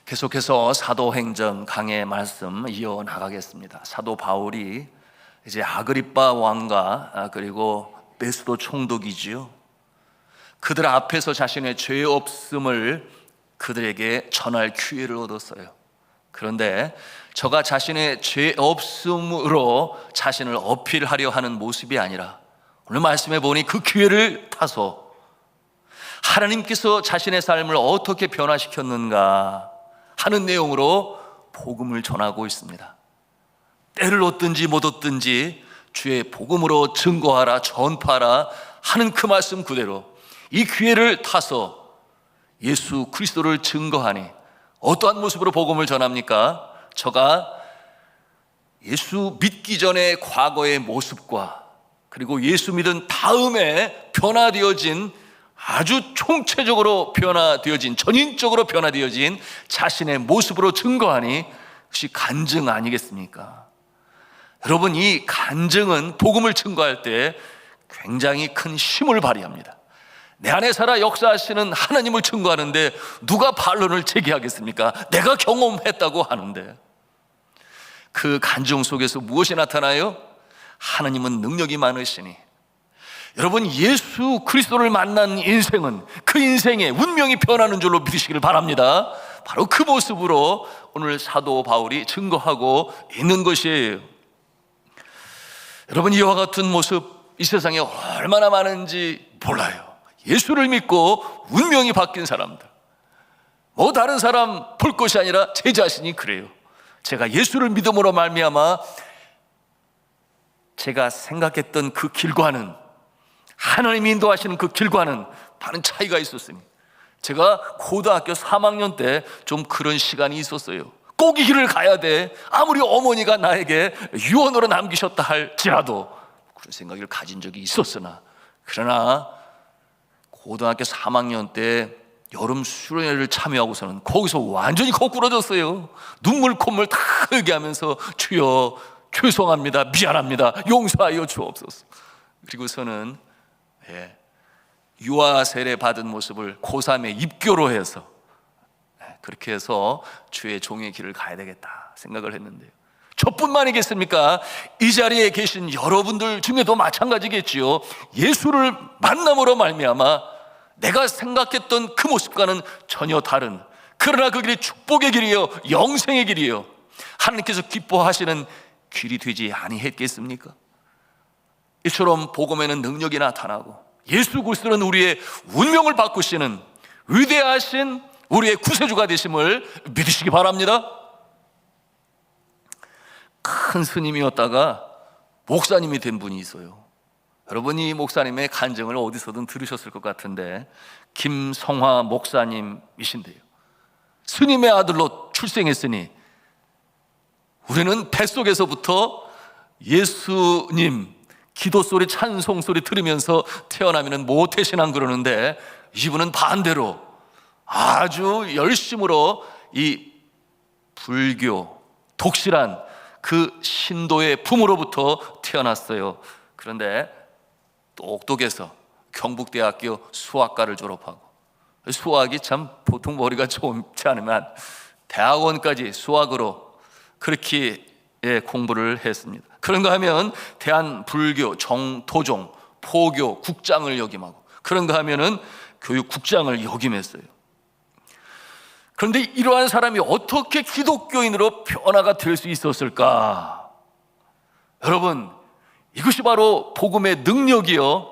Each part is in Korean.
계속해서 사도행전 강의 말씀 이어나가겠습니다. 사도 바울이 이제 아그리빠 왕과 그리고 베스도 총독이지요, 그들 앞에서 자신의 죄 없음을 그들에게 전할 기회를 얻었어요. 그런데 저가 자신의 죄 없음으로 자신을 어필하려 하는 모습이 아니라, 오늘 말씀해 보니 그 기회를 타서 하나님께서 자신의 삶을 어떻게 변화시켰는가 하는 내용으로 복음을 전하고 있습니다. 때를 얻든지 못 얻든지 주의 복음으로 증거하라, 전파하라 하는 그 말씀 그대로 이 기회를 타서 예수 그리스도를 증거하니 어떠한 모습으로 복음을 전합니까? 저가 예수 믿기 전의 과거의 모습과 그리고 예수 믿은 다음에 변화되어진, 아주 총체적으로 변화되어진, 전인적으로 변화되어진 자신의 모습으로 증거하니 그것이 간증 아니겠습니까? 여러분, 이 간증은 복음을 증거할 때 굉장히 큰 힘을 발휘합니다. 내 안에 살아 역사하시는 하나님을 증거하는데 누가 반론을 제기하겠습니까? 내가 경험했다고 하는데. 그 간증 속에서 무엇이 나타나요? 하나님은 능력이 많으시니, 여러분, 예수 그리스도를 만난 인생은 그 인생의 운명이 변하는 줄로 믿으시길 바랍니다. 바로 그 모습으로 오늘 사도 바울이 증거하고 있는 것이에요. 여러분, 이와 같은 모습 이 세상에 얼마나 많은지 몰라요. 예수를 믿고 운명이 바뀐 사람들, 다른 사람 볼 것이 아니라 제 자신이 그래요. 제가 예수를 믿음으로 말미암아 제가 생각했던 그 길과는, 하나님이 인도하시는 그 길과는 다른 차이가 있었으니, 제가 고등학교 3학년 때 좀 그런 시간이 있었어요. 꼭 이 길을 가야 돼, 아무리 어머니가 나에게 유언으로 남기셨다 할지라도 그런 생각을 가진 적이 있었으나, 그러나 고등학교 3학년 때 여름 수련회를 참여하고서는 거기서 완전히 거꾸러졌어요. 눈물 콧물 다 흘게 하면서 주여 죄송합니다, 미안합니다, 용서하여 주옵소서. 그리고서는 유아 세례 받은 모습을 고3에 입교로 해서 그렇게 해서 주의 종의 길을 가야 되겠다 생각을 했는데요, 저뿐만이겠습니까? 이 자리에 계신 여러분들 중에도 마찬가지겠지요. 예수를 만남으로 말미암아 내가 생각했던 그 모습과는 전혀 다른, 그러나 그 길이 축복의 길이요, 영생의 길이요, 하나님께서 기뻐하시는 길이 되지 아니했겠습니까? 이처럼 복음에는 능력이 나타나고 예수 그리스도는 우리의 운명을 바꾸시는 위대하신 우리의 구세주가 되심을 믿으시기 바랍니다. 큰 스님이었다가 목사님이 된 분이 있어요. 여러분이 이 목사님의 간증을 어디서든 들으셨을 것 같은데, 김성화 목사님이신데요, 스님의 아들로 출생했으니 우리는 뱃속에서부터 예수님 기도소리, 찬송소리 들으면서 태어나면 모태신앙 그러는데, 이분은 반대로 아주 열심으로 이 불교 독실한 그 신도의 품으로부터 태어났어요. 그런데 똑똑해서 경북대학교 수학과를 졸업하고, 수학이 참 보통 머리가 좋지 않으면 대학원까지 수학으로 그렇게 공부를 했습니다. 그런가 하면 대한불교 정토종 포교 국장을 역임하고, 그런가 하면은 교육국장을 역임했어요. 그런데 이러한 사람이 어떻게 기독교인으로 변화가 될 수 있었을까? 여러분, 이것이 바로 복음의 능력이요,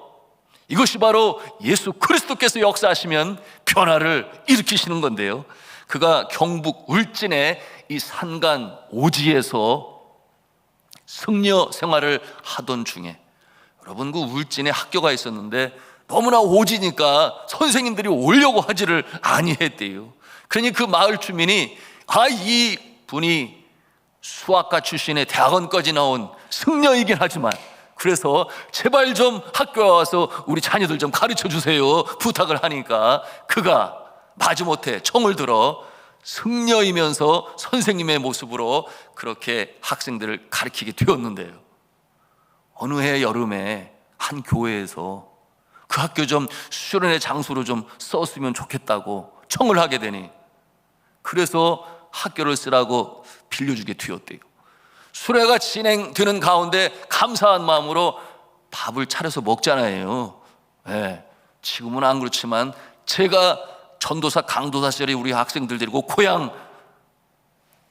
이것이 바로 예수 그리스도께서 역사하시면 변화를 일으키시는 건데요, 그가 경북 울진의 이 산간 오지에서 승려 생활을 하던 중에, 여러분, 그 울진에 학교가 있었는데 너무나 오지니까 선생님들이 오려고 하지를 아니했대요. 그러니 그 마을 주민이, 이 분이 수학과 출신의 대학원까지 나온 승려이긴 하지만 그래서 제발 좀 학교에 와서 우리 자녀들 좀 가르쳐 주세요 부탁을 하니까, 그가 마지못해 청을 들어 승려이면서 선생님의 모습으로 그렇게 학생들을 가르치게 되었는데요, 어느 해 여름에 한 교회에서 그 학교 좀 수련회 장소로 좀 썼으면 좋겠다고 청을 하게 되니, 그래서 학교를 쓰라고 빌려주게 되었대요. 수련회가 진행되는 가운데 감사한 마음으로 밥을 차려서 먹잖아요. 네, 지금은 안 그렇지만 제가 전도사 강도사 시절에 우리 학생들 데리고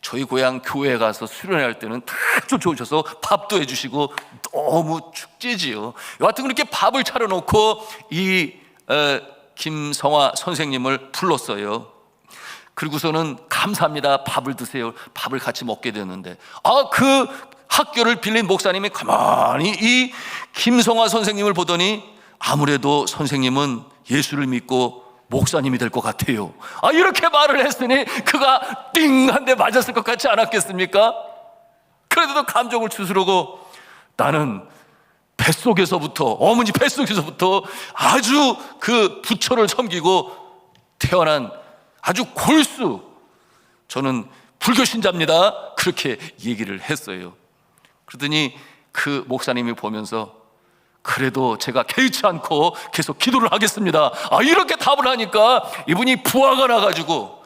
저희 고향 교회에 가서 수련회 할 때는 다 쫓아오셔서 밥도 해주시고 너무 축제지요. 여하튼 그렇게 밥을 차려놓고 이 김성화 선생님을 불렀어요. 그리고서는 감사합니다, 밥을 드세요. 밥을 같이 먹게 됐는데, 그 학교를 빌린 목사님이 가만히 이 김성화 선생님을 보더니 아무래도 선생님은 예수를 믿고 목사님이 될 것 같아요. 이렇게 말을 했으니 그가 띵 한 대 맞았을 것 같지 않았겠습니까? 그래도 감정을 추스르고, 나는 어머니 뱃속에서부터 아주 그 부처를 섬기고 태어난 아주 골수, 저는 불교 신자입니다, 그렇게 얘기를 했어요. 그러더니 그 목사님이 보면서, 그래도 제가 개의치 않고 계속 기도를 하겠습니다, 이렇게 답을 하니까 이분이 부하가 나가지고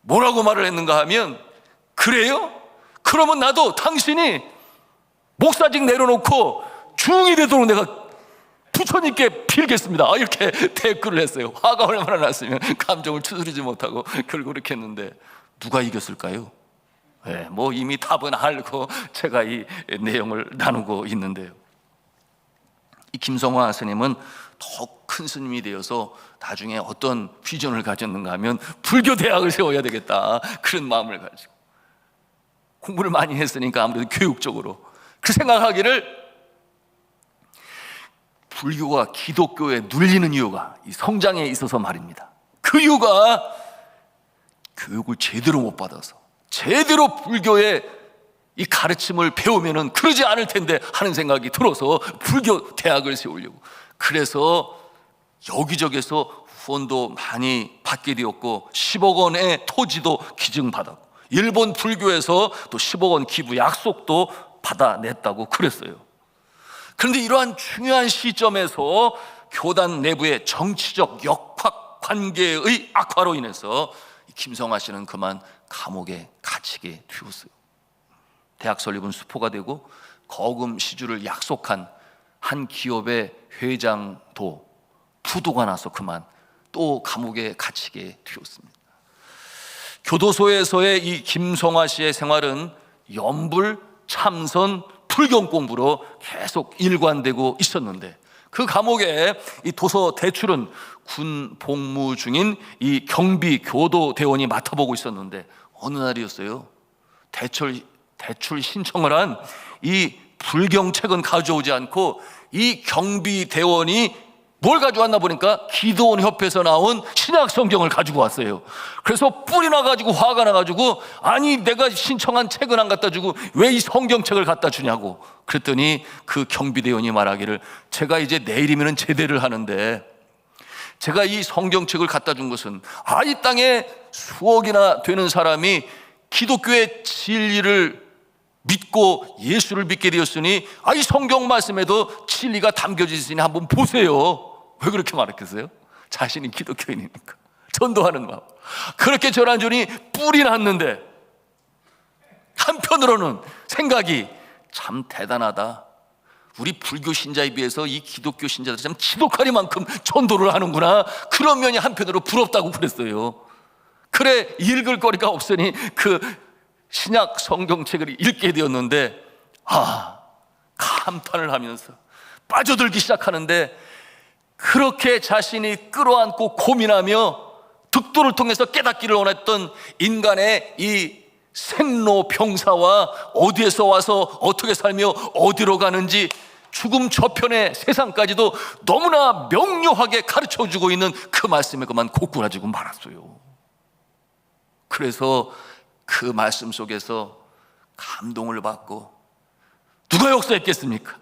뭐라고 말을 했는가 하면, 그래요? 그러면 나도 당신이 목사직 내려놓고 중이 되도록 내가 부처님께 빌겠습니다, 이렇게 댓글을 했어요. 화가 얼마나 났으면 감정을 추스르지 못하고 결국 이렇게 했는데, 누가 이겼을까요? 네, 뭐 이미 답은 알고 제가 이 내용을 나누고 있는데요. 이 김성화 스님은 더 큰 스님이 되어서 나중에 어떤 비전을 가졌는가 하면 불교 대학을 세워야 되겠다, 그런 마음을 가지고 공부를 많이 했으니까 아무래도 교육적으로 그 생각하기를, 불교가 기독교에 눌리는 이유가 이 성장에 있어서 말입니다. 그 이유가 교육을 제대로 못 받아서, 제대로 불교의 이 가르침을 배우면은 그러지 않을 텐데 하는 생각이 들어서 불교 대학을 세우려고, 그래서 여기저기서 후원도 많이 받게 되었고 10억 원의 토지도 기증받았고, 일본 불교에서 또 10억 원 기부 약속도 받아냈다고 그랬어요. 그런데 이러한 중요한 시점에서 교단 내부의 정치적 역학 관계의 악화로 인해서 김성화 씨는 그만 감옥에 갇히게 되었어요. 대학 설립은 수포가 되고 거금 시주를 약속한 한 기업의 회장도 부도가 나서 그만 또 감옥에 갇히게 되었습니다. 교도소에서의 이 김성화 씨의 생활은 염불, 참선, 불경 공부로 계속 일관되고 있었는데, 그 감옥에 이 도서 대출은 군 복무 중인 이 경비 교도대원이 맡아보고 있었는데, 어느 날이었어요. 대출 신청을 한 이 불경책은 가져오지 않고 이 경비대원이 뭘 가져왔나 보니까 기도원 협회에서 나온 신약 성경을 가지고 왔어요. 그래서 뿔이 나가지고 화가 나가지고, 아니 내가 신청한 책은 안 갖다 주고 왜 이 성경책을 갖다 주냐고. 그랬더니 그 경비대원이 말하기를, 제가 이제 내일이면 제대를 하는데 제가 이 성경책을 갖다 준 것은 이 땅에 수억이나 되는 사람이 기독교의 진리를 믿고 예수를 믿게 되었으니 이 성경 말씀에도 진리가 담겨져 있으니 한번 보세요. 왜 그렇게 말했겠어요? 자신이 기독교인이니까, 전도하는 마음. 그렇게 전한 주니 뿔이 났는데, 한편으로는 생각이, 참 대단하다, 우리 불교 신자에 비해서 이 기독교 신자들 참 지독하리만큼 전도를 하는구나, 그런 면이 한편으로 부럽다고 그랬어요. 그래, 읽을 거리가 없으니 그 신약 성경책을 읽게 되었는데, 감탄을 하면서 빠져들기 시작하는데, 그렇게 자신이 끌어안고 고민하며 득도를 통해서 깨닫기를 원했던 인간의 이 생로병사와 어디에서 와서 어떻게 살며 어디로 가는지 죽음 저편의 세상까지도 너무나 명료하게 가르쳐주고 있는 그 말씀에 그만 고꾸라지고 말았어요. 그래서 그 말씀 속에서 감동을 받고, 누가 역사했겠습니까?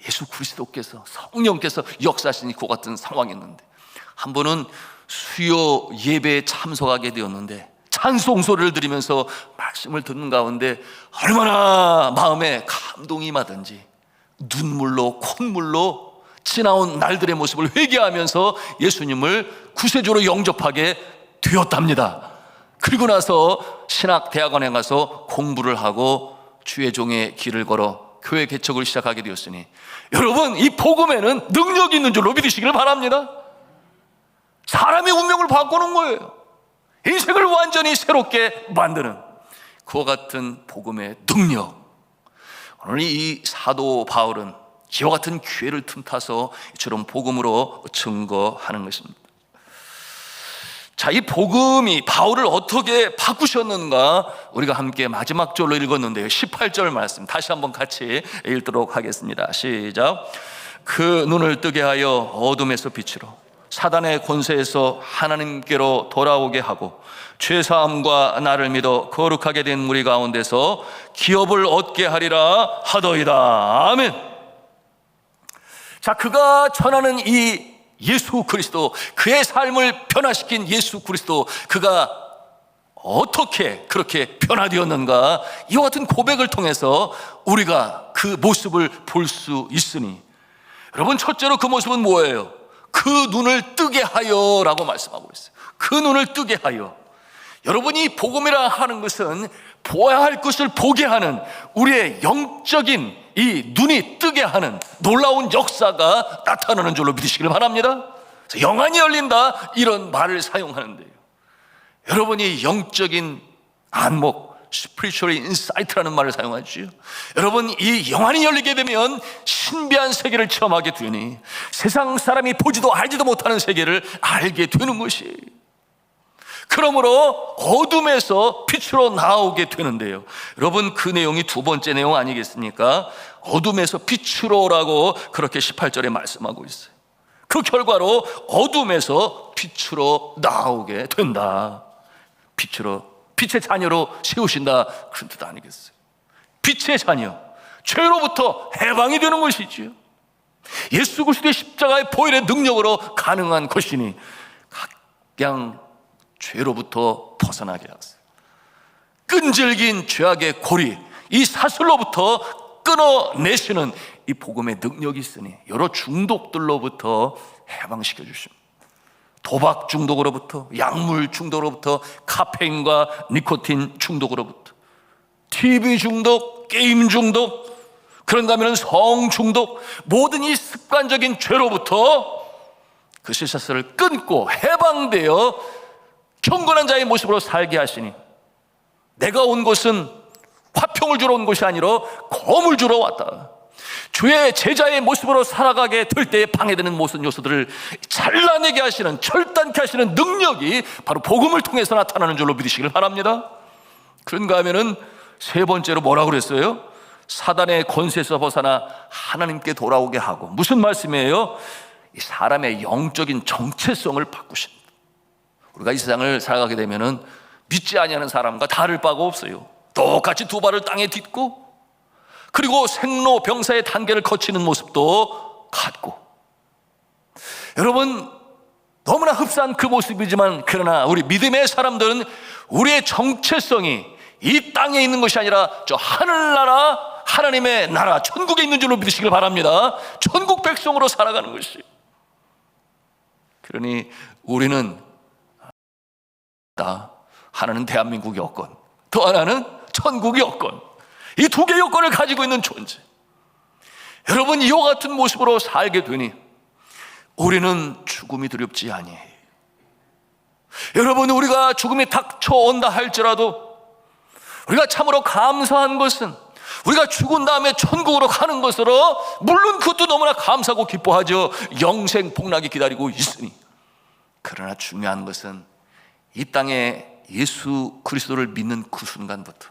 예수 그리스도께서, 성령께서 역사하시니 그 같은 상황이었는데, 한 번은 수요 예배에 참석하게 되었는데 찬송 소리를 들으면서 말씀을 듣는 가운데 얼마나 마음에 감동이 임하든지 눈물로 콧물로 지나온 날들의 모습을 회개하면서 예수님을 구세주로 영접하게 되었답니다. 그리고 나서 신학대학원에 가서 공부를 하고 주의 종의 길을 걸어 교회 개척을 시작하게 되었으니, 여러분, 이 복음에는 능력이 있는 줄로 믿으시길 바랍니다. 사람의 운명을 바꾸는 거예요. 인생을 완전히 새롭게 만드는 그와 같은 복음의 능력. 오늘 이 사도 바울은 이와 같은 기회를 틈타서 이처럼 복음으로 증거하는 것입니다. 자, 이 복음이 바울을 어떻게 바꾸셨는가 우리가 함께 마지막 절로 읽었는데요, 18절 말씀 다시 한번 같이 읽도록 하겠습니다. 시작. 그 눈을 뜨게 하여 어둠에서 빛으로, 사단의 권세에서 하나님께로 돌아오게 하고, 죄사함과 나를 믿어 거룩하게 된 무리 가운데서 기업을 얻게 하리라 하더이다. 아멘. 자, 그가 전하는 이 예수 그리스도, 그의 삶을 변화시킨 예수 그리스도, 그가 어떻게 그렇게 변화되었는가, 이와 같은 고백을 통해서 우리가 그 모습을 볼 수 있으니, 여러분, 첫째로 그 모습은 뭐예요? 그 눈을 뜨게 하여 라고 말씀하고 있어요. 그 눈을 뜨게 하여. 여러분이 복음이라 하는 것은 보아야 할 것을 보게 하는, 우리의 영적인 이 눈이 뜨게 하는 놀라운 역사가 나타나는 줄로 믿으시길 바랍니다. 영안이 열린다, 이런 말을 사용하는데요, 여러분이 영적인 안목, spiritual insight라는 말을 사용하죠. 여러분, 이 영안이 열리게 되면 신비한 세계를 체험하게 되니 세상 사람이 보지도 알지도 못하는 세계를 알게 되는 것이, 그러므로 어둠에서 빛으로 나오게 되는데요, 여러분, 그 내용이 두 번째 내용 아니겠습니까? 어둠에서 빛으로라고 그렇게 18절에 말씀하고 있어요. 그 결과로 어둠에서 빛으로 나오게 된다. 빛으로, 빛의 자녀로 세우신다, 그런 뜻 아니겠어요? 빛의 자녀, 죄로부터 해방이 되는 것이지요. 예수 그리스도의 십자가의 보혈의 능력으로 가능한 것이니 각양 죄로부터 벗어나게 하세요. 끈질긴 죄악의 고리, 이 사슬로부터 끊어내시는 이 복음의 능력이 있으니 여러 중독들로부터 해방시켜 주십니다. 도박 중독으로부터, 약물 중독으로부터, 카페인과 니코틴 중독으로부터, TV 중독, 게임 중독, 그런가 하면 성 중독, 모든 이 습관적인 죄로부터 그 실사슬을 끊고 해방되어 경건한 자의 모습으로 살게 하시니, 내가 온 것은 화평을 주러 온 것이 아니라 검을 주러 왔다. 주의 제자의 모습으로 살아가게 될 때에 방해되는 모든 요소들을 잘라내게 하시는, 절단케 하시는 능력이 바로 복음을 통해서 나타나는 줄로 믿으시길 바랍니다. 그런가 하면은 세 번째로 뭐라고 그랬어요? 사단의 권세에서 벗어나 하나님께 돌아오게 하고. 무슨 말씀이에요? 이 사람의 영적인 정체성을 바꾸신다. 우리가 이 세상을 살아가게 되면은 믿지 아니하는 사람과 다를 바가 없어요. 똑같이 두 발을 땅에 딛고, 그리고 생로병사의 단계를 거치는 모습도 같고, 여러분, 너무나 흡사한 그 모습이지만, 그러나 우리 믿음의 사람들은 우리의 정체성이 이 땅에 있는 것이 아니라 저 하늘나라, 하나님의 나라, 천국에 있는 줄로 믿으시길 바랍니다. 천국 백성으로 살아가는 것이. 그러니 우리는 하나는 대한민국 여건, 또 하나는 천국 여건, 이 두 개의 여건을 가지고 있는 존재. 여러분, 이와 같은 모습으로 살게 되니 우리는 죽음이 두렵지 아니해요. 여러분, 우리가 죽음이 닥쳐온다 할지라도 우리가 참으로 감사한 것은 우리가 죽은 다음에 천국으로 가는 것으로, 물론 그것도 너무나 감사하고 기뻐하죠. 영생 복락이 기다리고 있으니. 그러나 중요한 것은 이 땅에 예수 그리스도를 믿는 그 순간부터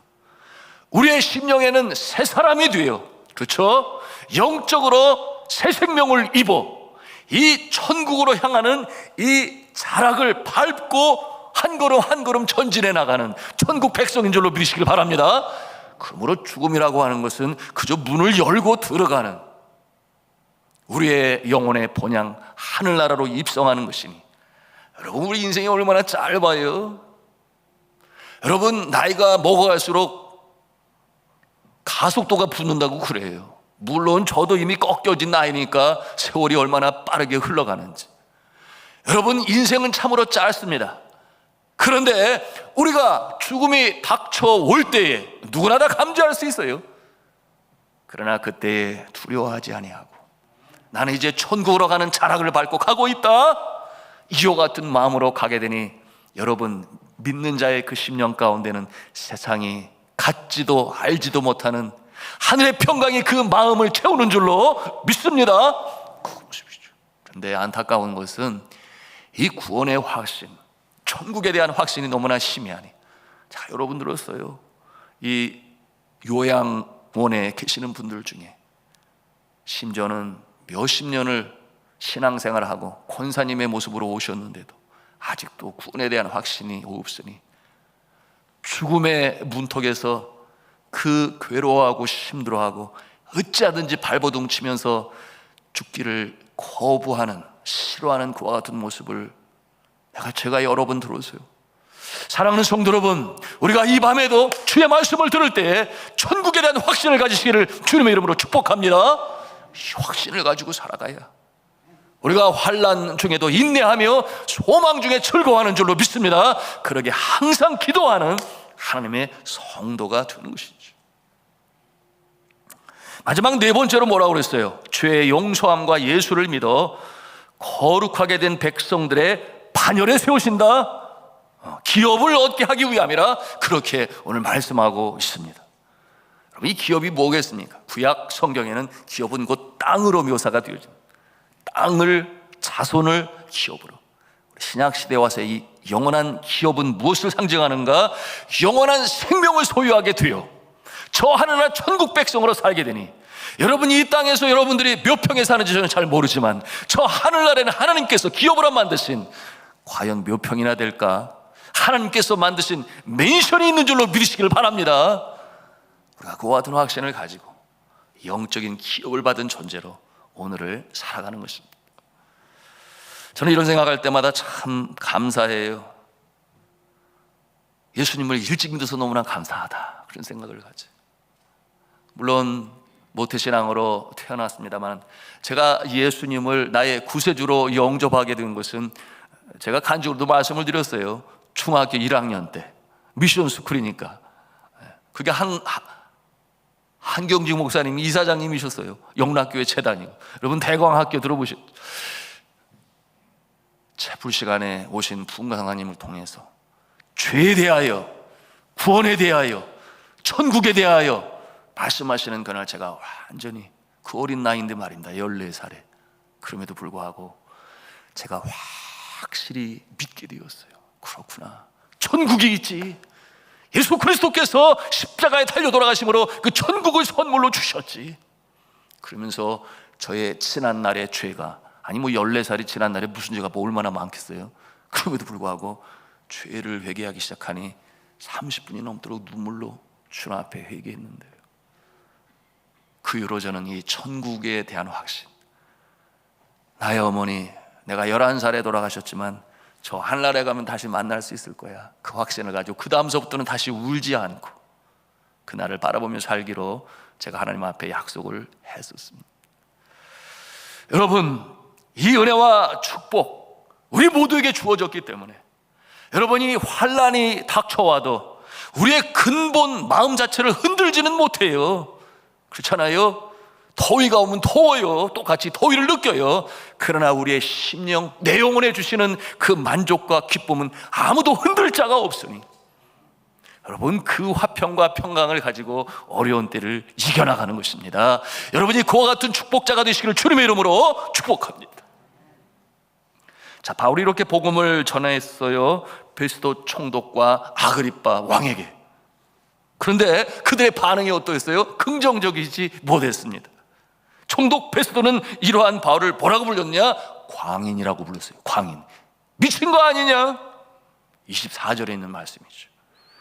우리의 심령에는 새 사람이 되어, 그렇죠? 영적으로 새 생명을 입어 이 천국으로 향하는 이 자락을 밟고 한 걸음 한 걸음 전진해 나가는 천국 백성인 줄로 믿으시길 바랍니다. 그러므로 죽음이라고 하는 것은 그저 문을 열고 들어가는 우리의 영혼의 본향 하늘나라로 입성하는 것이니, 여러분, 우리 인생이 얼마나 짧아요. 여러분, 나이가 먹어갈수록 가속도가 붙는다고 그래요. 물론 저도 이미 꺾여진 나이니까 세월이 얼마나 빠르게 흘러가는지. 여러분, 인생은 참으로 짧습니다. 그런데 우리가 죽음이 닥쳐올 때에 누구나 다 감지할 수 있어요. 그러나 그때에 두려워하지 아니하고 나는 이제 천국으로 가는 자락을 밟고 가고 있다, 이와 같은 마음으로 가게 되니 여러분, 믿는 자의 그 심령 가운데는 세상이 갖지도 알지도 못하는 하늘의 평강이 그 마음을 채우는 줄로 믿습니다. 그런데 안타까운 것은 이 구원의 확신, 천국에 대한 확신이 너무나 희미하니, 자, 여러분 들었어요. 이 요양원에 계시는 분들 중에 심지어는 몇십 년을 신앙생활을 하고 권사님의 모습으로 오셨는데도 아직도 구원에 대한 확신이 없으니 죽음의 문턱에서 그 괴로워하고 힘들어하고 어찌하든지 발버둥 치면서 죽기를 거부하는, 싫어하는 그와 같은 모습을 제가 여러 번 들었어요. 사랑하는 성도 여러분, 우리가 이 밤에도 주의 말씀을 들을 때 천국에 대한 확신을 가지시기를 주님의 이름으로 축복합니다. 이 확신을 가지고 살아가야 우리가 환난 중에도 인내하며 소망 중에 즐거워하는 줄로 믿습니다. 그러게 항상 기도하는 하나님의 성도가 되는 것이죠. 마지막 네 번째로 뭐라고 그랬어요? 죄의 용서함과 예수를 믿어 거룩하게 된 백성들의 반열에 세우신다. 기업을 얻게 하기 위함이라 그렇게 오늘 말씀하고 있습니다. 여러분, 이 기업이 뭐겠습니까? 구약 성경에는 기업은 곧 땅으로 묘사가 되어집니다. 땅을, 자손을 기업으로. 신약 시대에 와서 이 영원한 기업은 무엇을 상징하는가? 영원한 생명을 소유하게 되어 저 하늘나라 천국 백성으로 살게 되니, 여러분이 이 땅에서 여러분들이 몇 평에 사는지 저는 잘 모르지만 저 하늘나라에는 하나님께서 기업으로 만드신, 과연 몇 평이나 될까? 하나님께서 만드신 맨션이 있는 줄로 믿으시기를 바랍니다. 우리가 그와 같은 확신을 가지고 영적인 기업을 받은 존재로 오늘을 살아가는 것입니다. 저는 이런 생각할 때마다 참 감사해요. 예수님을 일찍 믿어서 너무나 감사하다, 그런 생각을 가져요. 물론 모태신앙으로 태어났습니다만 제가 예수님을 나의 구세주로 영접하게 된 것은, 제가 간증으로도 말씀을 드렸어요. 중학교 1학년 때 미션 스쿨이니까. 그게 한경직 목사님이 이사장님이셨어요. 영락교회 재단이고. 여러분 대광학교 들어보셨죠? 채플 시간에 오신 부흥강사님을 통해서 죄에 대하여, 구원에 대하여, 천국에 대하여 말씀하시는 그날 제가 완전히, 그 어린 나이인데 말입니다, 14살에. 그럼에도 불구하고 제가 확실히 믿게 되었어요. 그렇구나, 천국이 있지. 예수 그리스도께서 십자가에 달려 돌아가심으로 그 천국을 선물로 주셨지. 그러면서 저의 지난 날의 죄가, 아니 14살이 지난 날에 무슨 죄가 뭐 얼마나 많겠어요. 그럼에도 불구하고 죄를 회개하기 시작하니 30분이 넘도록 눈물로 주님 앞에 회개했는데요. 그 이후로 저는 이 천국에 대한 확신, 나의 어머니, 내가 11살에 돌아가셨지만 저 하늘나라에 가면 다시 만날 수 있을 거야, 그 확신을 가지고 그 다음서부터는 다시 울지 않고 그날을 바라보며 살기로 제가 하나님 앞에 약속을 했었습니다. 여러분, 이 은혜와 축복 우리 모두에게 주어졌기 때문에 여러분이 환난이 닥쳐와도 우리의 근본 마음 자체를 흔들지는 못해요. 그렇잖아요. 더위가 오면 더워요. 똑같이 더위를 느껴요. 그러나 우리의 심령, 내 영혼에 주시는 그 만족과 기쁨은 아무도 흔들 자가 없으니 여러분, 그 화평과 평강을 가지고 어려운 때를 이겨나가는 것입니다. 여러분이 그와 같은 축복자가 되시기를 주님의 이름으로 축복합니다. 자, 바울이 이렇게 복음을 전했어요. 베스도 총독과 아그리빠 왕에게. 그런데 그들의 반응이 어떠했어요? 긍정적이지 못했습니다. 총독 베스도는 이러한 바울을 뭐라고 불렀냐? 광인이라고 불렀어요. 광인. 미친 거 아니냐? 24절에 있는 말씀이죠.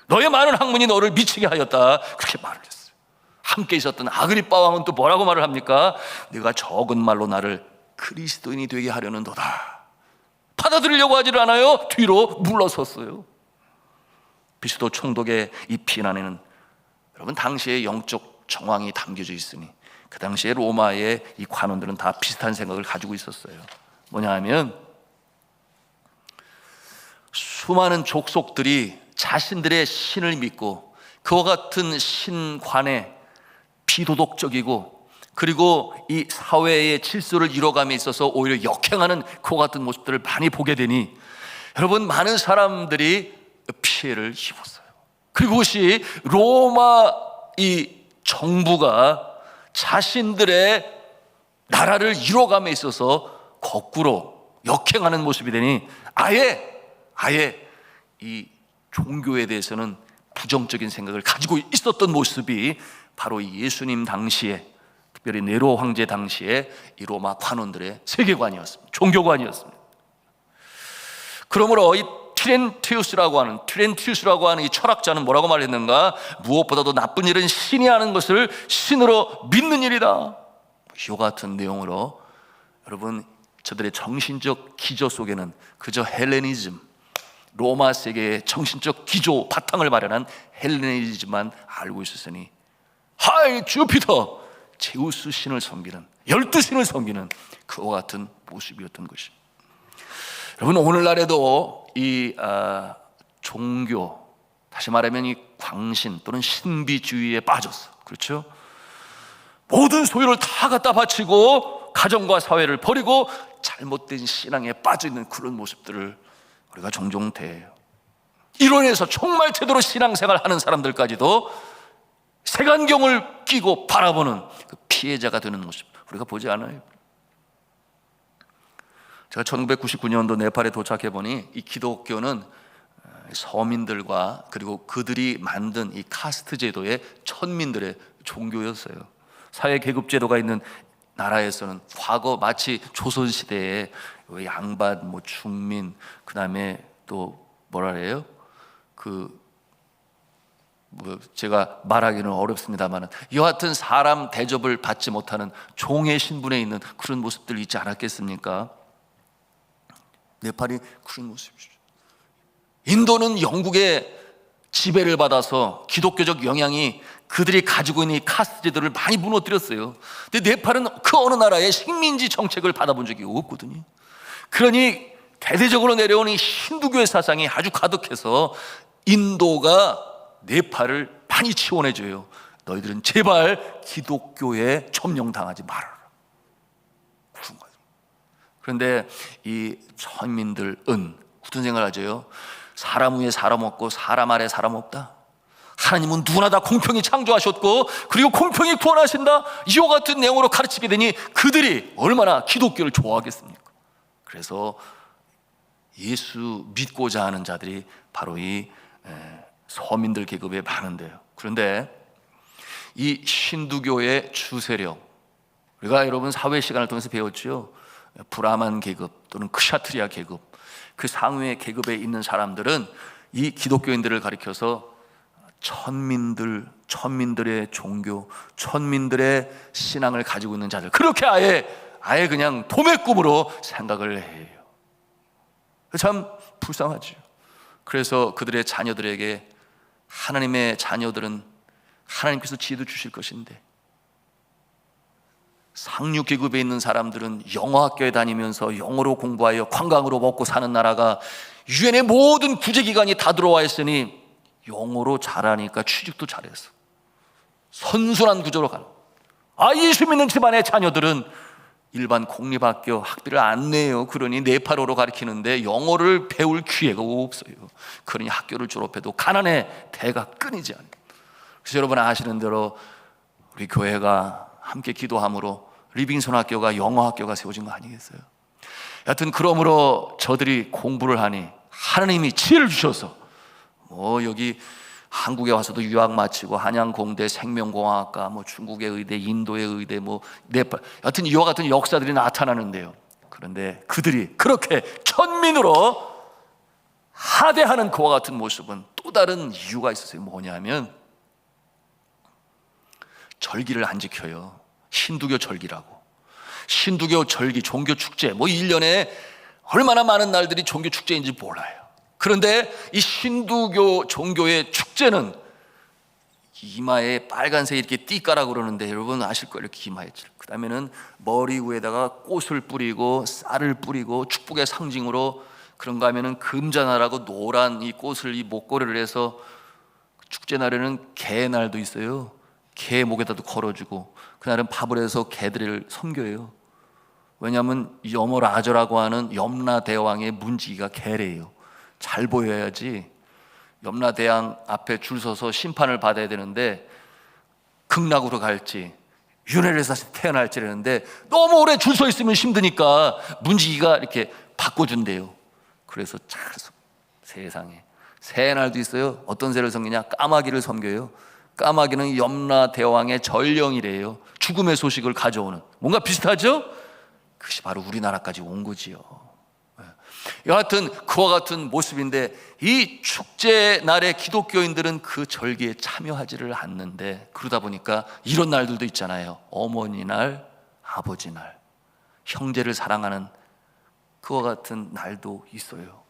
너의 많은 학문이 너를 미치게 하였다, 그렇게 말을 했어요. 함께 있었던 아그리빠 왕은 또 뭐라고 말을 합니까? 네가 적은 말로 나를 그리스도인이 되게 하려는 도다. 받아들이려고 하질 않아요. 뒤로 물러섰어요. 베스도 총독의 이 비난에는 여러분 당시의 영적 정황이 담겨져 있으니 그 당시에 로마의 이 관원들은 다 비슷한 생각을 가지고 있었어요. 뭐냐 하면 수많은 족속들이 자신들의 신을 믿고 그와 같은 신관에 비도덕적이고 그리고 이 사회의 질서를 이뤄감에 있어서 오히려 역행하는 그와 같은 모습들을 많이 보게 되니 여러분, 많은 사람들이 피해를 입었어요. 그리고 그것이 로마 이 정부가 자신들의 나라를 이뤄감에 있어서 거꾸로 역행하는 모습이 되니 아예 이 종교에 대해서는 부정적인 생각을 가지고 있었던 모습이 바로 이 예수님 당시에, 특별히 네로 황제 당시에 이 로마 관원들의 세계관이었습니다. 종교관이었습니다. 그러므로 이 트렌티우스라고 하는 이 철학자는 뭐라고 말했는가? 무엇보다도 나쁜 일은 신이 하는 것을 신으로 믿는 일이다. 이와 같은 내용으로 여러분, 저들의 정신적 기저 속에는 그저 헬레니즘, 로마 세계의 정신적 기조 바탕을 마련한 헬레니즘만 알고 있었으니 하이 주피터, 제우스 신을 섬기는, 12신을 섬기는 그와 같은 모습이었던 것입니다. 여러분, 오늘날에도 이 종교, 다시 말하면 이 광신 또는 신비주의에 빠졌어. 그렇죠? 모든 소유를 다 갖다 바치고 가정과 사회를 버리고 잘못된 신앙에 빠져있는 그런 모습들을 우리가 종종 대해요. 이로 인해서 정말 제대로 신앙생활 하는 사람들까지도 색안경을 끼고 바라보는 그 피해자가 되는 모습 우리가 보지 않아요. 제가 1999년도 네팔에 도착해 보니 이 기독교는 서민들과 그리고 그들이 만든 이 카스트 제도의 천민들의 종교였어요. 사회 계급 제도가 있는 나라에서는 과거 마치 조선 시대에 양반, 중민, 그 다음에 또 뭐라 그래요? 제가 말하기는 어렵습니다만 여하튼 사람 대접을 받지 못하는 종의 신분에 있는 그런 모습들이 있지 않았겠습니까? 네팔이 그런 모습이죠. 인도는 영국의 지배를 받아서 기독교적 영향이 그들이 가지고 있는 이 카스트 제도를 많이 무너뜨렸어요. 근데 네팔은 그 어느 나라의 식민지 정책을 받아본 적이 없거든요. 그러니 대대적으로 내려온 이 힌두교의 사상이 아주 가득해서 인도가 네팔을 많이 지원해줘요. 너희들은 제발 기독교에 점령당하지 말아라. 그런 거예요. 그런데 이 천민들은 어떤 생각을 하죠? 사람 위에 사람 없고 사람 아래 사람 없다. 하나님은 누구나 다 공평히 창조하셨고 그리고 공평히 구원하신다. 이와 같은 내용으로 가르치게 되니 그들이 얼마나 기독교를 좋아하겠습니까? 그래서 예수 믿고자 하는 자들이 바로 이 서민들 계급에 많은데요. 그런데 이 힌두교의 주세력, 우리가 여러분 사회 시간을 통해서 배웠죠. 브라만 계급 또는 크샤트리아 계급, 그 상위의 계급에 있는 사람들은 이 기독교인들을 가리켜서 천민들의 종교, 천민들의 신앙을 가지고 있는 자들, 그렇게 아예 그냥 도매꿈으로 생각을 해요. 참 불쌍하죠. 그래서 그들의 자녀들에게 하나님의 자녀들은 하나님께서 지혜도 주실 것인데 상류 계급에 있는 사람들은 영어학교에 다니면서 영어로 공부하여 관광으로 먹고 사는 나라가 유엔의 모든 구제기관이 다 들어와 있으니 영어로 잘하니까 취직도 잘했어. 선순환 구조로 가는. 예수 믿는 집안의 자녀들은 일반 공립학교 학비를 안 내요. 그러니 네팔어로 가르치는데 영어를 배울 기회가 없어요. 그러니 학교를 졸업해도 가난의 대가 끊이지 않아요. 그래서 여러분 아시는 대로 우리 교회가 함께 기도함으로 리빙선 학교가 영어 학교가 세워진 거 아니겠어요? 여하튼 그러므로 저들이 공부를 하니 하나님이 지혜를 주셔서 여기 한국에 와서도 유학 마치고 한양공대, 생명공학과, 중국의 의대, 인도의 의대, 네팔, 여하튼 이와 같은 역사들이 나타나는데요. 그런데 그들이 그렇게 천민으로 하대하는 그와 같은 모습은 또 다른 이유가 있었어요. 뭐냐면 절기를 안 지켜요. 힌두교 절기라고. 힌두교 절기, 종교 축제, 1년에 얼마나 많은 날들이 종교 축제인지 몰라요. 그런데 이 힌두교 종교의 축제는 이마에 빨간색 이렇게 띠까라고 그러는데 여러분 아실 거예요. 이렇게 이마에 칠. 그 다음에는 머리 위에다가 꽃을 뿌리고 쌀을 뿌리고 축복의 상징으로 그런가 하면은 금자나라고 노란 이 꽃을 이 목걸이를 해서 축제 날에는 개 날도 있어요. 개 목에다도 걸어주고 그날은 밥을 해서 개들을 섬겨요. 왜냐하면 여머라저라고 하는 염라대왕의 문지기가 개래요. 잘 보여야지. 염라대왕 앞에 줄 서서 심판을 받아야 되는데 극락으로 갈지 윤회를 사서 태어날지 그러는데 너무 오래 줄 서 있으면 힘드니까 문지기가 이렇게 바꿔준대요. 그래서 잘 세상에 새 날도 있어요. 어떤 새를 섬기냐? 까마귀를 섬겨요. 까마귀는 염라대왕의 전령이래요. 죽음의 소식을 가져오는. 뭔가 비슷하죠? 그것이 바로 우리나라까지 온 거지요. 여하튼 그와 같은 모습인데 이 축제 날에 기독교인들은 그 절기에 참여하지를 않는데 그러다 보니까 이런 날들도 있잖아요. 어머니 날, 아버지 날, 형제를 사랑하는 그와 같은 날도 있어요.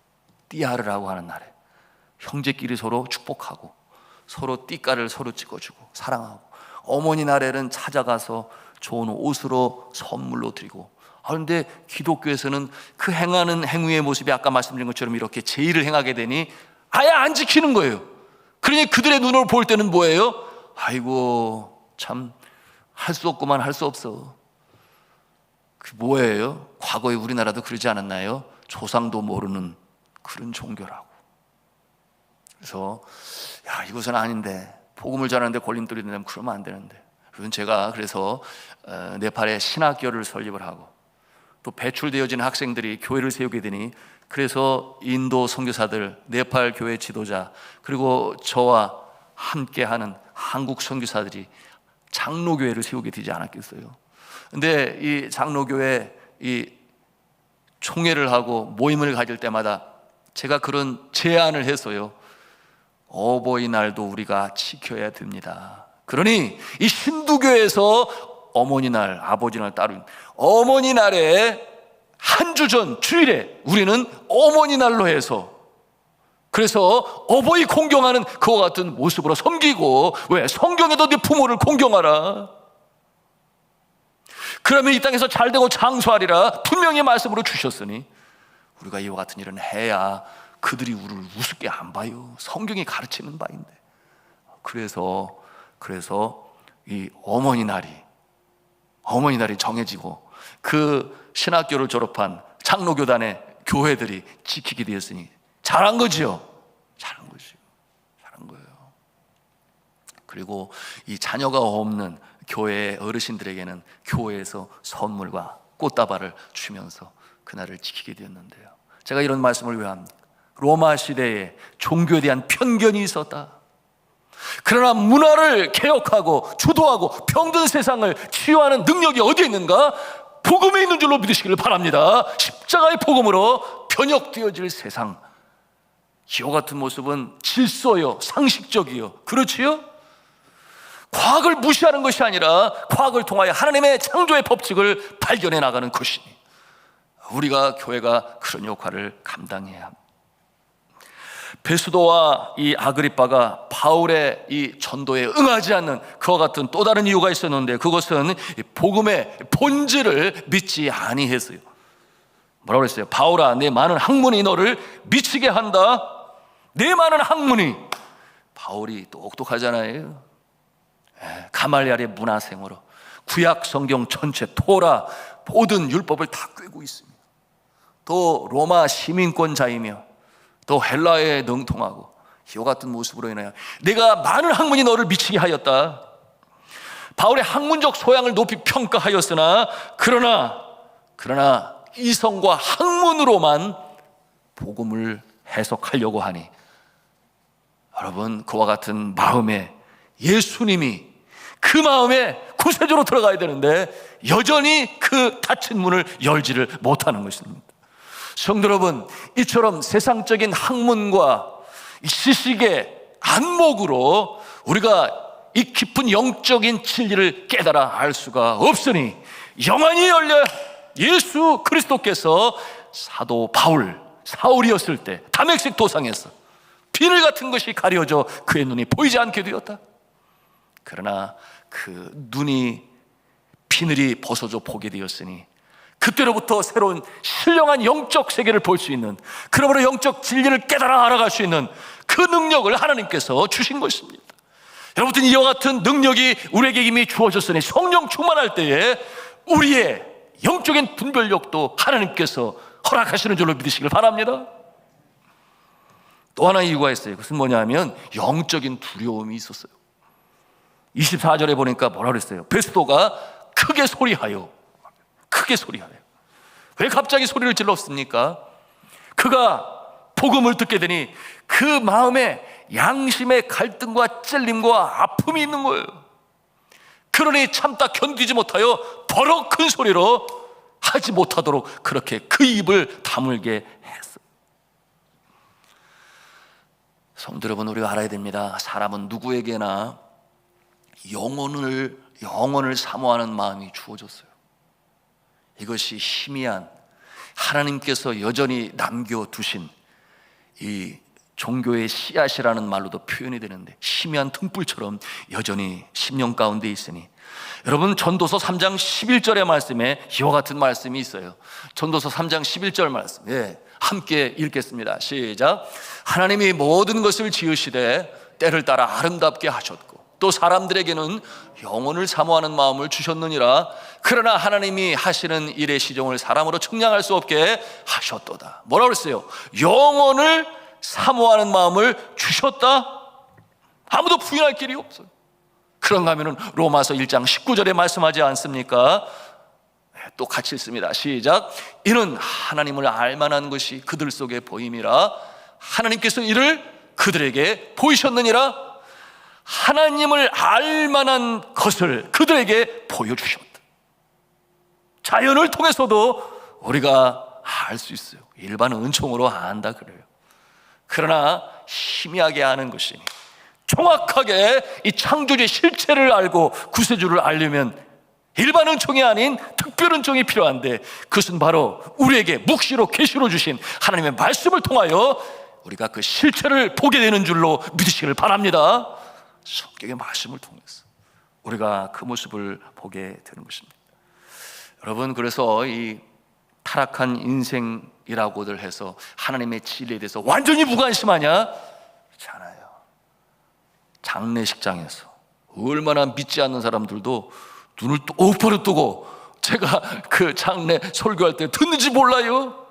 띠아르라고 하는 날에 형제끼리 서로 축복하고 서로 띠가를 서로 찍어주고 사랑하고 어머니 날에는 찾아가서 좋은 옷으로 선물로 드리고 그런데 기독교에서는 그 행하는 행위의 모습이 아까 말씀드린 것처럼 이렇게 제의를 행하게 되니 아예 안 지키는 거예요. 그러니 그들의 눈으로 볼 때는 뭐예요? 아이고 참 할 수 없구만 할 수 없어. 그 뭐예요? 과거에 우리나라도 그러지 않았나요? 조상도 모르는 그런 종교라고. 그래서 야 이것은 아닌데 복음을 전하는데 걸림돌이 된다면 그러면 안 되는데 제가 그래서 네팔에 신학교를 설립을 하고 또 배출되어진 학생들이 교회를 세우게 되니 그래서 인도 선교사들, 네팔 교회 지도자 그리고 저와 함께하는 한국 선교사들이 장로교회를 세우게 되지 않았겠어요. 근데 이 장로교회 이 총회를 하고 모임을 가질 때마다 제가 그런 제안을 했어요. 어버이날도 우리가 지켜야 됩니다. 그러니 이 힌두교에서 어머니 날, 아버지 날 따로 어머니 날에 한 주 전 주일에 우리는 어머니 날로 해서 그래서 어버이 공경하는 그와 같은 모습으로 섬기고 왜? 성경에도 네 부모를 공경하라. 그러면 이 땅에서 잘되고 장수하리라 분명히 말씀으로 주셨으니 우리가 이와 같은 일은 해야 그들이 우리를 우습게 안 봐요. 성경이 가르치는 바인데. 그래서 이 어머니 날이 정해지고 그 신학교를 졸업한 장로교단의 교회들이 지키게 되었으니 잘한 거죠. 잘한 거예요. 그리고 이 자녀가 없는 교회 어르신들에게는 교회에서 선물과 꽃다발을 주면서 그날을 지키게 되었는데요. 제가 이런 말씀을 왜 합니까? 로마 시대에 종교에 대한 편견이 있었다. 그러나 문화를 개혁하고 주도하고 병든 세상을 치유하는 능력이 어디에 있는가? 복음에 있는 줄로 믿으시기를 바랍니다. 십자가의 복음으로 변혁되어질 세상. 이와 같은 모습은 질서요, 상식적이요. 그렇지요? 과학을 무시하는 것이 아니라 과학을 통하여 하나님의 창조의 법칙을 발견해 나가는 것이니 우리가 교회가 그런 역할을 감당해야 합니다. 베스도와 이 아그리빠가 바울의 이 전도에 응하지 않는 그와 같은 또 다른 이유가 있었는데 그것은 복음의 본질을 믿지 아니했어요. 뭐라고 그랬어요? 바울아, 내 많은 학문이 너를 미치게 한다. 내 많은 학문이. 바울이 똑똑하잖아요. 가말리알의 문화생으로 구약 성경 전체 토라 모든 율법을 다 꿰고 있습니다. 또 로마 시민권자이며 또 헬라어에 능통하고 이와 같은 모습으로 인하여 내가 많은 학문이 너를 미치게 하였다. 바울의 학문적 소양을 높이 평가하였으나 그러나 이성과 학문으로만 복음을 해석하려고 하니 여러분 그와 같은 마음에 예수님이 그 마음에 구세주로 들어가야 되는데 여전히 그 닫힌 문을 열지를 못하는 것입니다. 성도 여러분, 이처럼 세상적인 학문과 지식의 안목으로 우리가 이 깊은 영적인 진리를 깨달아 알 수가 없으니 영안이 열려 예수 그리스도께서 사도 사울이었을 때 다메섹 도상에서 비늘 같은 것이 가려져 그의 눈이 보이지 않게 되었다. 그러나 그 눈이 비늘이 벗어져 보게 되었으니 그때로부터 새로운 신령한 영적 세계를 볼 수 있는, 그러므로 영적 진리를 깨달아 알아갈 수 있는 그 능력을 하나님께서 주신 것입니다. 여러분, 이와 같은 능력이 우리에게 이미 주어졌으니 성령 충만할 때에 우리의 영적인 분별력도 하나님께서 허락하시는 줄로 믿으시길 바랍니다. 또 하나 이유가 있어요. 그것은 뭐냐면 영적인 두려움이 있었어요. 24절에 보니까 뭐라 그랬어요? 베스도가 크게 소리하여. 왜 갑자기 소리를 질렀습니까? 그가 복음을 듣게 되니 그 마음에 양심의 갈등과 찔림과 아픔이 있는 거예요. 그러니 참다 견디지 못하여 버럭 큰 소리로 하지 못하도록 그렇게 그 입을 다물게 했어요. 성도 여러분, 우리가 알아야 됩니다. 사람은 누구에게나 영혼을 사모하는 마음이 주어졌어요. 이것이 희미한 하나님께서 여전히 남겨두신 이 종교의 씨앗이라는 말로도 표현이 되는데, 희미한 등불처럼 여전히 심령 가운데 있으니, 여러분, 전도서 3장 11절의 말씀에 이와 같은 말씀이 있어요. 전도서 3장 11절 말씀, 함께 읽겠습니다. 시작. 하나님이 모든 것을 지으시되 때를 따라 아름답게 하셨고 또 사람들에게는 영혼을 사모하는 마음을 주셨느니라. 그러나 하나님이 하시는 일의 시종을 사람으로 측량할 수 없게 하셨도다. 뭐라고 그랬어요? 영혼을 사모하는 마음을 주셨다? 아무도 부인할 길이 없어요. 그런가 하면은 로마서 1장 19절에 말씀하지 않습니까? 또 같이 읽습니다. 시작. 이는 하나님을 알만한 것이 그들 속에 보임이라. 하나님께서 이를 그들에게 보이셨느니라. 하나님을 알만한 것을 그들에게 보여주셨다. 자연을 통해서도 우리가 알 수 있어요. 일반 은총으로 안다 그래요. 그러나 희미하게 아는 것이니, 정확하게 이 창조주의 실체를 알고 구세주를 알려면 일반 은총이 아닌 특별 은총이 필요한데, 그것은 바로 우리에게 묵시로 계시로 주신 하나님의 말씀을 통하여 우리가 그 실체를 보게 되는 줄로 믿으시기를 바랍니다. 성경의 말씀을 통해서 우리가 그 모습을 보게 되는 것입니다. 여러분, 그래서 이 타락한 인생이라고들 해서 하나님의 진리에 대해서 완전히 무관심하냐? 그렇지 않아요. 장례식장에서 얼마나 믿지 않는 사람들도 눈을 똑바로 뜨고, 제가 그 장례 설교할 때 듣는지 몰라요.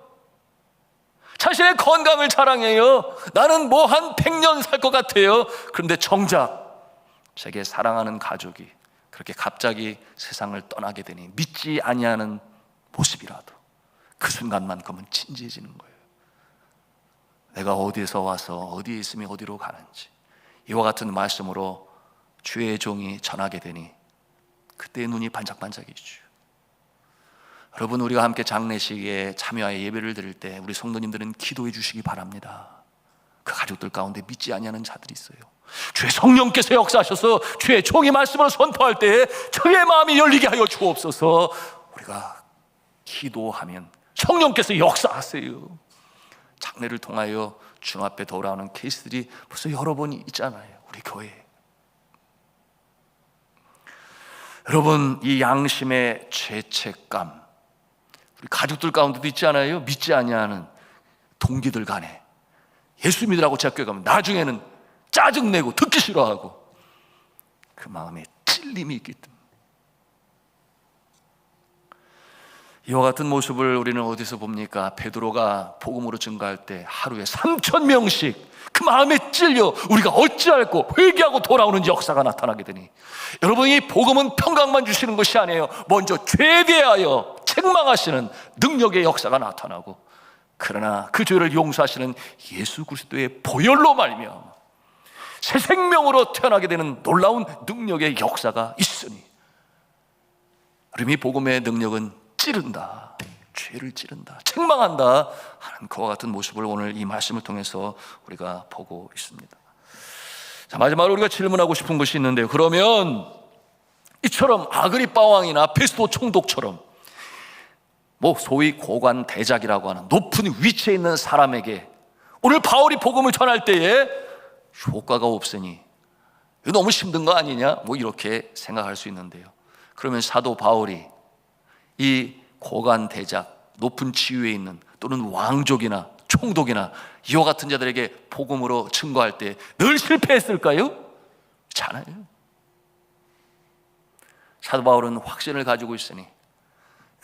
자신의 건강을 자랑해요. 나는 뭐 한 100년 살 것 같아요. 그런데 정작 자기의 사랑하는 가족이 그렇게 갑자기 세상을 떠나게 되니 믿지 아니하는 모습이라도 그 순간만큼은 진지해지는 거예요. 내가 어디에서 와서 어디에 있으며 어디로 가는지, 이와 같은 말씀으로 주의 종이 전하게 되니 그때 눈이 반짝반짝이죠. 여러분, 우리가 함께 장례식에 참여하여 예배를 드릴 때 우리 성도님들은 기도해 주시기 바랍니다. 그 가족들 가운데 믿지 아니하는 자들이 있어요. 주의 성령께서 역사하셔서 주의 종이 말씀을 선포할 때에 저의 마음이 열리게 하여 주옵소서. 우리가 기도하면 성령께서 역사하세요. 장례를 통하여 주 앞에 돌아오는 케이스들이 벌써 여러 번 있잖아요, 우리 교회에. 여러분, 이 양심의 죄책감, 우리 가족들 가운데도 있지 않아요? 믿지 아니하는 동기들 간에 예수 믿으라고 제학교에 가면 나중에는 짜증내고 듣기 싫어하고, 그 마음에 찔림이 있기 때문에. 이와 같은 모습을 우리는 어디서 봅니까? 베드로가 복음으로 증거할 때 하루에 3,000명씩 그 마음에 찔려 우리가 어찌할꼬 회개하고 돌아오는 역사가 나타나게 되니, 여러분, 이 복음은 평강만 주시는 것이 아니에요. 먼저 죄에 대하여 책망하시는 능력의 역사가 나타나고, 그러나 그 죄를 용서하시는 예수 그리스도의 보혈로 말미암아 새 생명으로 태어나게 되는 놀라운 능력의 역사가 있으니, 여러분, 이 복음의 능력은 찌른다, 죄를 찌른다, 책망한다 하는 그와 같은 모습을 오늘 이 말씀을 통해서 우리가 보고 있습니다. 자, 마지막으로 우리가 질문하고 싶은 것이 있는데요. 그러면 이처럼 아그리빠 왕이나 베스도 총독처럼 소위 고관 대작이라고 하는 높은 위치에 있는 사람에게 오늘 바울이 복음을 전할 때에 효과가 없으니 이거 너무 힘든 거 아니냐? 뭐 이렇게 생각할 수 있는데요. 그러면 사도 바울이 이 고관 대작, 높은 지위에 있는 또는 왕족이나 총독이나 이와 같은 자들에게 복음으로 증거할 때 늘 실패했을까요? 그렇지 않아요. 사도 바울은 확신을 가지고 있으니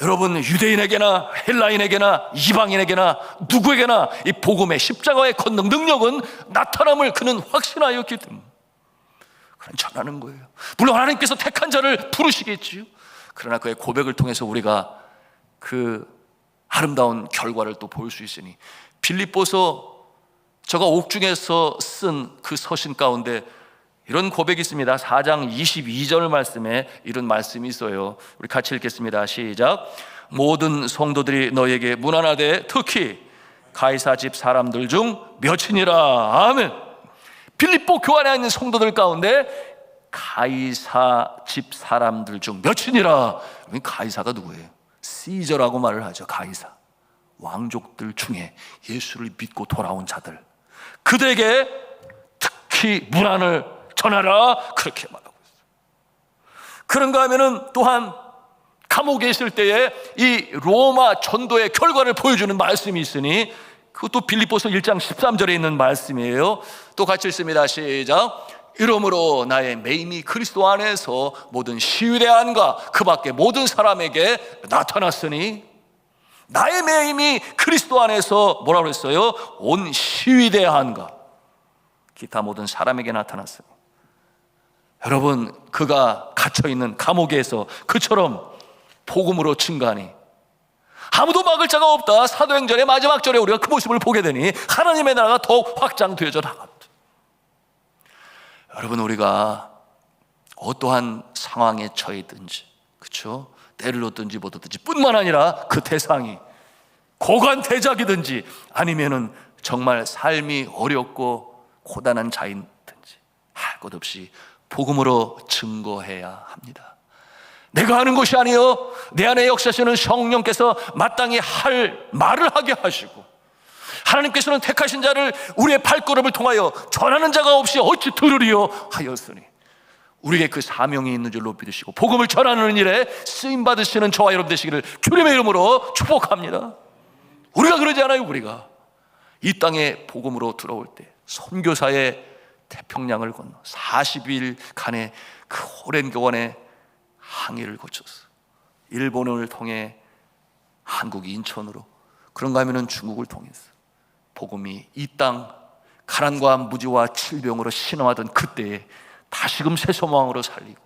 여러분, 유대인에게나 헬라인에게나 이방인에게나 누구에게나 이 복음의 십자가의 권능 능력은 나타남을 그는 확신하였기 때문에 그는 전하는 거예요. 물론 하나님께서 택한 자를 부르시겠지요. 그러나 그의 고백을 통해서 우리가 그 아름다운 결과를 또 볼 수 있으니, 빌립보서 저가 옥중에서 쓴 그 서신 가운데 이런 고백이 있습니다. 4장 22절 말씀에 이런 말씀이 있어요. 우리 같이 읽겠습니다. 시작. 모든 성도들이 너에게 문안하되 특히 가이사 집 사람들 중 몇이니라. 아멘. 빌립보 교환에 있는 성도들 가운데 가이사 집 사람들 중 몇이니라. 가이사가 누구예요? 시저라고 말을 하죠. 가이사. 왕족들 중에 예수를 믿고 돌아온 자들, 그들에게 특히 문안을 전하라, 그렇게 말하고 있어요. 그런가 하면은 또한 감옥에 있을 때에 이 로마 전도의 결과를 보여주는 말씀이 있으니 그것도 빌립보서 1장 13절에 있는 말씀이에요. 또 같이 읽습니다. 시작. 이러므로 나의 매임이 그리스도 안에서 모든 시위대안과 그 밖에 모든 사람에게 나타났으니, 나의 매임이 그리스도 안에서 뭐라고 했어요? 온 시위대안과 기타 모든 사람에게 나타났어요. 여러분, 그가 갇혀있는 감옥에서 그처럼 복음으로 증거하니 아무도 막을 자가 없다. 사도행전의 마지막 절에 우리가 그 모습을 보게 되니 하나님의 나라가 더욱 확장되어져 나갔다. 여러분, 우리가 어떠한 상황에 처해든지, 그렇죠? 때를 얻든지 못 얻든지 뿐만 아니라 그 대상이 고관 대작이든지 아니면은 정말 삶이 어렵고 고단한 자인든지 할 것 없이 복음으로 증거해야 합니다. 내가 하는 것이 아니요 내 안에 역사하시는 성령께서 마땅히 할 말을 하게 하시고, 하나님께서는 택하신 자를 우리의 발걸음을 통하여 전하는 자가 없이 어찌 들으리요 하였으니, 우리에게 그 사명이 있는 줄 높이 드시고 복음을 전하는 일에 쓰임 받으시는 저와 여러분 되시기를 주님의 이름으로 축복합니다. 우리가 그러지 않아요. 우리가 이 땅에 복음으로 들어올 때 선교사의 태평양을 건너 40일간의 그 오랜 교환의 항해를 거쳐서 일본을 통해 한국 인천으로, 그런가 하면은 중국을 통해서 복음이 이 땅 가난과 무지와 질병으로 신음하던 그때에 다시금 새 소망으로 살리고,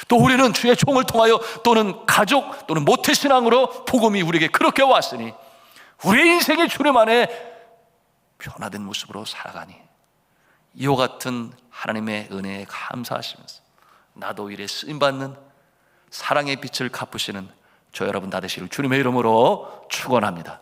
또 우리는 주의 종을 통하여 또는 가족 또는 모태신앙으로 복음이 우리에게 그렇게 왔으니 우리의 인생이 주님 안에 변화된 모습으로 살아가니, 이와 같은 하나님의 은혜에 감사하시면서 나도 일에 쓰임받는 사랑의 빛을 갚으시는 저 여러분 다 되시길 주님의 이름으로 축원합니다.